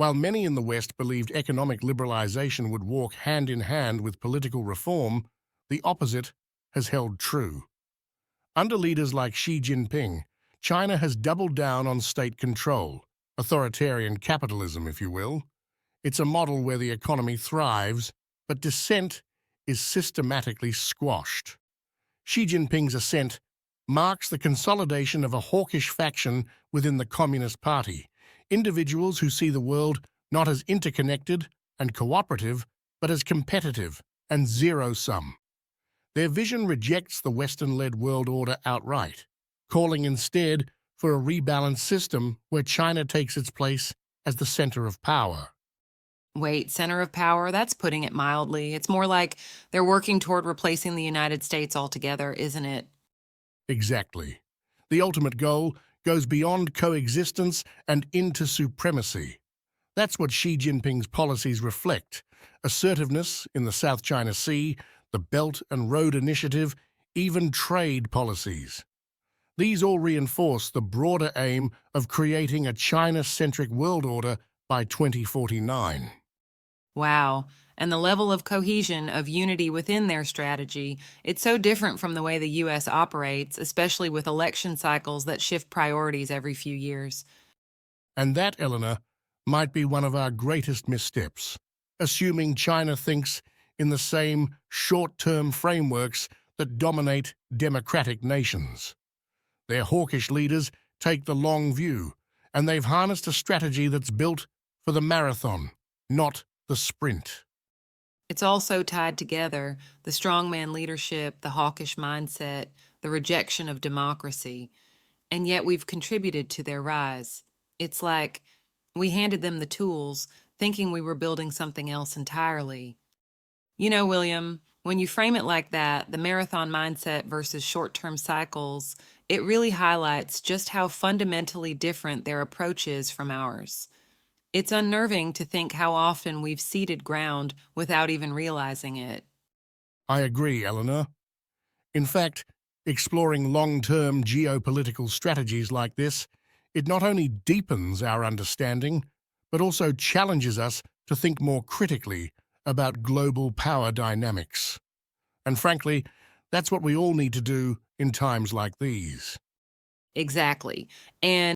While many in the West believed economic liberalization would walk hand in hand with political reform, the opposite has held true. Under leaders like Xi Jinping, China has doubled down on state control, authoritarian capitalism, if you will. It's a model where the economy thrives, but dissent is systematically squashed. Xi Jinping's ascent marks the consolidation of a hawkish faction within the Communist Party, individuals who see the world not as interconnected and cooperative, but as competitive and zero-sum. Their vision rejects the Western-led world order outright, calling instead for a rebalanced system where China takes its place as the center of power. Wait, center of power? That's putting it mildly. It's more like they're working toward replacing the United States altogether, isn't it? Exactly. The ultimate goal goes beyond coexistence and into supremacy. That's what Xi Jinping's policies reflect: assertiveness in the South China Sea, the Belt and Road Initiative, even trade policies. These all reinforce the broader aim of creating a China-centric world order by 2049. Wow. And the level of cohesion, of unity within their strategy, it's so different from the way the US operates, especially with election cycles that shift priorities every few years. And that, Eleanor, might be one of our greatest missteps, assuming China thinks in the same short-term frameworks that dominate democratic nations. Their hawkish leaders take the long view, and they've harnessed a strategy that's built for the marathon, not the sprint. It's all so tied together: the strongman leadership, the hawkish mindset, the rejection of democracy. And yet we've contributed to their rise. It's like we handed them the tools, thinking we were building something else entirely. William, when you frame it like that, the marathon mindset versus short term cycles, it really highlights just how fundamentally different their approach is from ours. It's unnerving to think how often we've ceded ground without even realizing it. I agree, Eleanor. In fact, exploring long-term geopolitical strategies like this, it not only deepens our understanding, but also challenges us to think more critically about global power dynamics. And frankly, that's what we all need to do in times like these. Exactly. And